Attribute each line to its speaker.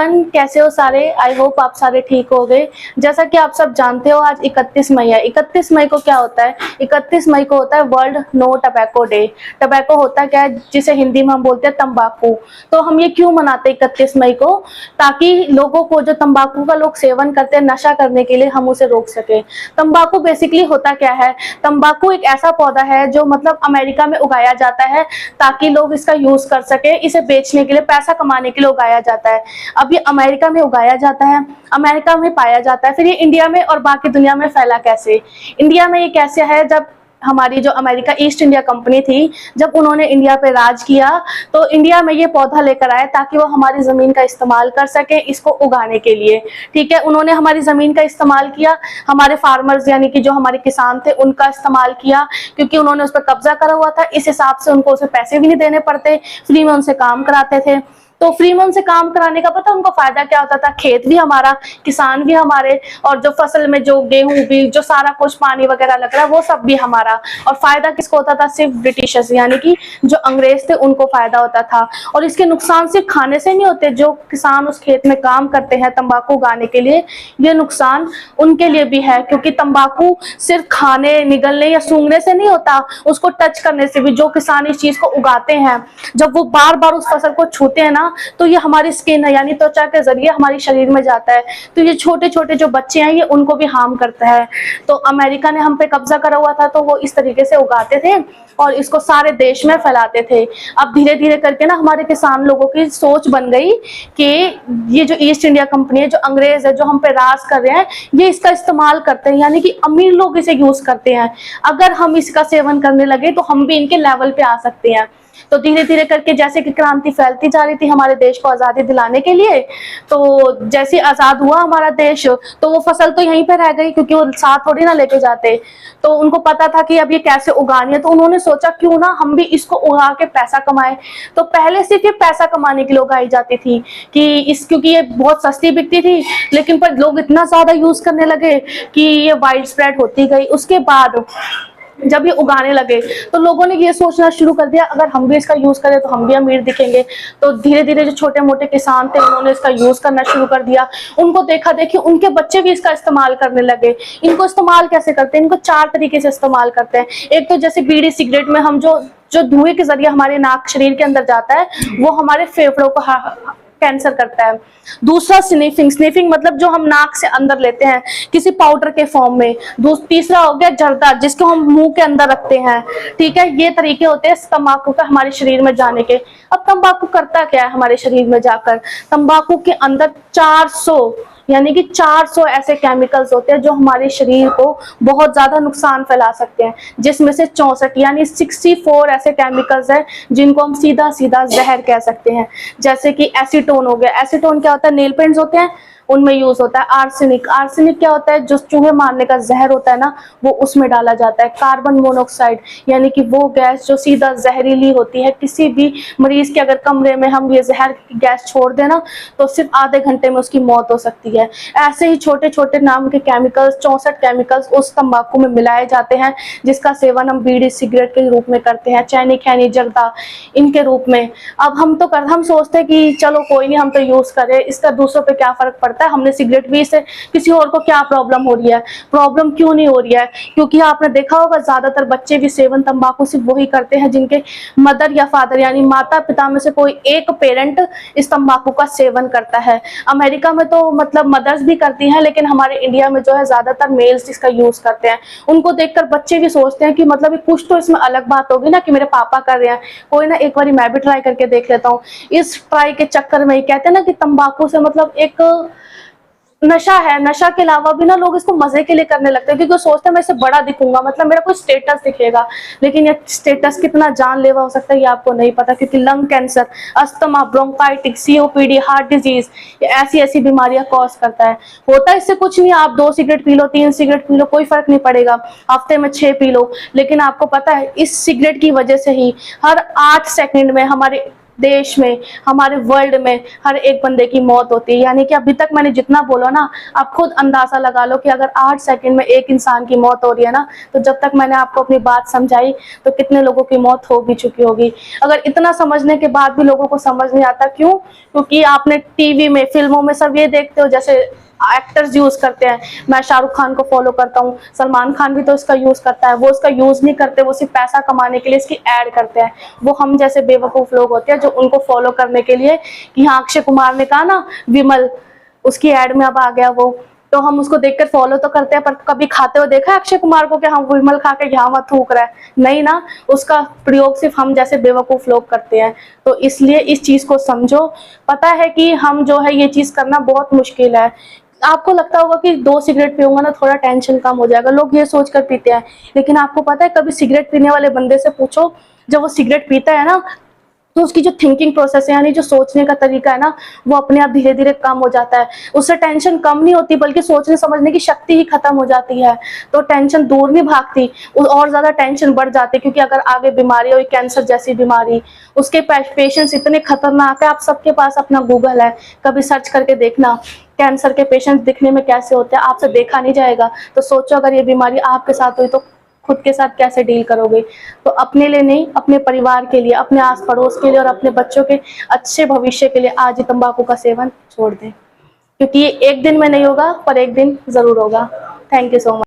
Speaker 1: Everyone, कैसे हो सारे। आई होप आप सारे ठीक हो गए। जैसा कि आप सब जानते हो, आज 31 मई है। 31 मई को क्या होता है? 31 मई को होता है world no tobacco day. Tobacco होता क्या है, जिसे हिंदी में हम बोलते हैं तंबाकू। तो हम ये क्यों मनाते हैं 31 मई को? ताकि लोगों को, जो तंबाकू का लोग सेवन करते हैं नशा करने के लिए, हम उसे रोक सके। तंबाकू बेसिकली होता क्या है? तंबाकू एक ऐसा पौधा है जो मतलब अमेरिका में उगाया जाता है ताकि लोग इसका यूज कर सके। इसे बेचने के लिए, पैसा कमाने के लिए उगाया जाता है। अब ये अमेरिका में उगाया जाता है, अमेरिका में पाया जाता है, फिर ये इंडिया में और बाकी दुनिया में फैला कैसे? इंडिया में ये कैसे है? जब हमारी जो अमेरिका ईस्ट इंडिया कंपनी थी, जब उन्होंने इंडिया पे राज किया, तो इंडिया में ये पौधा लेकर आए ताकि वो हमारी जमीन का इस्तेमाल कर सके इसको उगाने के लिए। ठीक है, उन्होंने हमारी जमीन का इस्तेमाल किया, हमारे फार्मर्स यानी कि जो हमारे किसान थे उनका इस्तेमाल किया, क्योंकि उन्होंने उस पर कब्जा करा हुआ था। इस हिसाब से उनको उसे पैसे भी नहीं देने पड़ते, फ्री में उनसे काम कराते थे। तो फ्री में उनसे काम कराने का पता उनको फायदा क्या होता था? खेत भी हमारा, किसान भी हमारे, और जो फसल में जो गेहूं भी, जो सारा कुछ पानी वगैरह लग रहा है वो सब भी हमारा। और फायदा किसको होता था? सिर्फ ब्रिटिशर्स यानी कि जो अंग्रेज थे उनको फायदा होता था। और इसके नुकसान सिर्फ खाने से नहीं होते, जो किसान उस खेत में काम करते हैं तंबाकू उगाने के लिए, ये नुकसान उनके लिए भी है। क्योंकि तंबाकू सिर्फ खाने, निगलने या सूंघने से नहीं होता, उसको टच करने से भी। जो किसान इस चीज को उगाते हैं, जब वो बार बार उस फसल को छूते हैं ना, तो ये हमारी स्किन है यानी त्वचा के जरिए हमारी शरीर में जाता है। तो ये छोटे छोटे जो बच्चे हैं ये उनको भी हार्म करता है। तो अमेरिका ने हम पे कब्जा करा हुआ था, तो वो इस तरीके से उगाते थे और इसको सारे देश में फैलाते थे। अब धीरे धीरे करके ना हमारे किसान लोगों की सोच बन गई कि ये जो ईस्ट इंडिया कंपनी है, जो अंग्रेज है, जो हम पे राज कर रहे हैं, ये इसका इस्तेमाल करते हैं, यानी कि अमीर लोग इसे यूज करते हैं। अगर हम इसका सेवन करने लगे तो हम भी इनके लेवल पे आ सकते हैं। तो धीरे धीरे करके जैसे कि क्रांति फैलती जा रही थी हमारे देश को आजादी दिलाने के लिए, तो जैसे आजाद हुआ हमारा देश, तो वो फसल तो यहीं पे रह गई, क्योंकि वो साथ थोड़ी ना लेके जाते। तो उनको पता था कि अब ये कैसे उगानी है, तो उन्होंने सोचा क्यों ना हम भी इसको उगा के पैसा कमाए। तो पहले सिर्फ ये पैसा कमाने के लिए उगाई जाती थी कि क्योंकि ये बहुत सस्ती बिकती थी, लेकिन पर लोग इतना ज्यादा यूज करने लगे कि ये वाइड स्प्रेड होती गई। उसके बाद जब ये उगाने लगे तो लोगों ने ये सोचना शुरू कर दिया, अगर हम भी इसका यूज करें तो हम भी अमीर दिखेंगे। तो धीरे धीरे जो छोटे मोटे किसान थे उन्होंने इसका यूज करना शुरू कर दिया। उनको देखा देखी उनके बच्चे भी इसका इस्तेमाल करने लगे। इनको इस्तेमाल कैसे करते हैं? इनको 4 तरीके से इस्तेमाल करते हैं। एक तो जैसे बीड़ी सिगरेट में हम जो धुएं के जरिए हमारे नाक शरीर के अंदर जाता है, वो हमारे फेफड़ों को कैंसर करता है। दूसरा स्निफिंग, स्निफिंग मतलब जो हम नाक से अंदर लेते हैं किसी पाउडर के फॉर्म में। तीसरा हो गया जर्दा, जिसको हम मुंह के अंदर रखते हैं। ठीक है, ये तरीके होते हैं तंबाकू का हमारे शरीर में जाने के। अब तंबाकू करता क्या है हमारे शरीर में जाकर? तंबाकू के अंदर 400 यानी कि 400 ऐसे केमिकल्स होते हैं जो हमारे शरीर को बहुत ज्यादा नुकसान फैला सकते हैं, जिसमें से 64 यानी 64 ऐसे केमिकल्स हैं जिनको हम सीधा सीधा जहर कह सकते हैं। जैसे कि एसीटोन हो गया। एसीटोन क्या होता है? नेल पेंट्स होते हैं, उनमें यूज होता है। आर्सेनिक, आर्सेनिक क्या होता है? जो चूहे मारने का जहर होता है ना, वो उसमें डाला जाता है। कार्बन मोनोऑक्साइड यानी कि वो गैस जो सीधा जहरीली होती है। किसी भी मरीज के अगर कमरे में हम ये जहर की गैस छोड़ देना तो सिर्फ आधे घंटे में उसकी मौत हो सकती है। ऐसे ही छोटे छोटे नाम के केमिकल्स, 64 केमिकल्स उस तंबाकू में मिलाए जाते हैं, जिसका सेवन हम बीड़ी सिगरेट के रूप में करते हैं, चैनी खैनी जर्दा इनके रूप में। अब हम सोचते हैं कि चलो कोई नहीं, हम तो यूज करें, इसका दूसरों पे क्या फर्क पड़ता है, हमने सिगरेट भी से किसी और को क्या प्रॉब्लम हो रही है? प्रॉब्लम क्यों नहीं हो रही है? क्योंकि आपने देखा होगा ज्यादातर बच्चे भी सेवन तंबाकू सिर्फ वही करते हैं जिनके मदर या फादर यानी माता पिता में से कोई एक पेरेंट इस तंबाकू का सेवन करता है। अमेरिका में तो मतलब मदर्स भी करती हैं, लेकिन हमारे इंडिया में जो है ज्यादातर मेल्स इसका यूज करते हैं। उनको देखकर बच्चे भी सोचते हैं कि मतलब कुछ तो इसमें अलग बात होगी ना कि मेरे पापा कर रहे हैं, कोई ना एक बार मैं भी ट्राई करके देख लेता हूँ। इस ट्राई के चक्कर में कहते हैं ना कि तंबाकू से मतलब एक नशा है। नशा के अलावा भी ना लोग इसको मजे के लिए करने लगते हैं, क्योंकि वो सोचते हैं मैं इससे बड़ा दिखूंगा, मतलब मेरा कोई स्टेटस दिखेगा। लेकिन ये स्टेटस कितना जानलेवा हो सकता है ये आपको नहीं पता, क्योंकि lung cancer, asthma, bronchitis, COPD, heart disease, ऐसी ऐसी बीमारियां कॉज करता है। होता है इससे कुछ नहीं, आप 2 cigarette P low, 3 cigarette P low, कोई फर्क नहीं पड़ेगा। हफ्ते में 6 पी लो, लेकिन आपको पता है इस सिगरेट की वजह से ही हर 8 सेकंड में हमारे देश में, हमारे वर्ल्ड में हर एक बंदे की मौत होती है। यानी कि अभी तक मैंने जितना बोला ना, आप खुद अंदाजा लगा लो कि अगर 8 सेकंड में एक इंसान की मौत हो रही है ना, तो जब तक मैंने आपको अपनी बात समझाई तो कितने लोगों की मौत हो भी चुकी होगी। अगर इतना समझने के बाद भी लोगों को समझ नहीं आता, क्यों? क्योंकि आपने टीवी में, फिल्मों में सब ये देखते हो, जैसे एक्टर्स यूज करते हैं। मैं शाहरुख खान को फॉलो करता हूँ, सलमान खान भी तो इसका यूज करता है। वो इसका यूज नहीं करते, वो सिर्फ पैसा कमाने के लिए इसकी ऐड करते हैं। वो हम जैसे बेवकूफ लोग होते हैं जो उनको फॉलो करने के लिए, कि हाँ अक्षय कुमार ने कहा ना विमल, उसकी ऐड में अब आ गया वो, तो हम उसको देखकर फॉलो तो करते हैं, पर कभी खाते हुए देखा है अक्षय कुमार को कि हाँ विमल खा के यहाँ वहाँ थूक रहा है? नहीं ना, उसका प्रयोग सिर्फ हम जैसे बेवकूफ लोग करते हैं। तो इसलिए इस चीज को समझो। पता है कि हम जो है ये चीज करना बहुत मुश्किल है। आपको लगता होगा कि 2 सिगरेट पीऊंगा ना थोड़ा टेंशन कम हो जाएगा, लोग ये सोच कर पीते हैं। लेकिन आपको पता है, कभी सिगरेट पीने वाले बंदे से पूछो, जब वो सिगरेट पीता है ना, तो उसकी जो थिंकिंग प्रोसेस है, यानी जो सोचने का तरीका है ना, वो अपने आप धीरे धीरे कम हो जाता है। उससे टेंशन कम नहीं होती, बल्कि सोचने समझने की शक्ति ही खत्म हो जाती है। तो टेंशन दूर नहीं भागती, और ज्यादा टेंशन बढ़ जाती है। क्योंकि अगर आगे बीमारी हो, कैंसर जैसी बीमारी, उसके पेशेंट्स इतने खतरनाक है। आप सबके पास अपना गूगल है, कभी सर्च करके देखना कैंसर के पेशेंट दिखने में कैसे होते हैं, आपसे देखा नहीं जाएगा। तो सोचो अगर ये बीमारी आपके साथ हुई तो खुद के साथ कैसे डील करोगे। तो अपने लिए नहीं, अपने परिवार के लिए, अपने आस पड़ोस के लिए और अपने बच्चों के अच्छे भविष्य के लिए आज ही तंबाकू का सेवन छोड़ दें। क्योंकि ये एक दिन में नहीं होगा, पर एक दिन जरूर होगा। Thank you so much.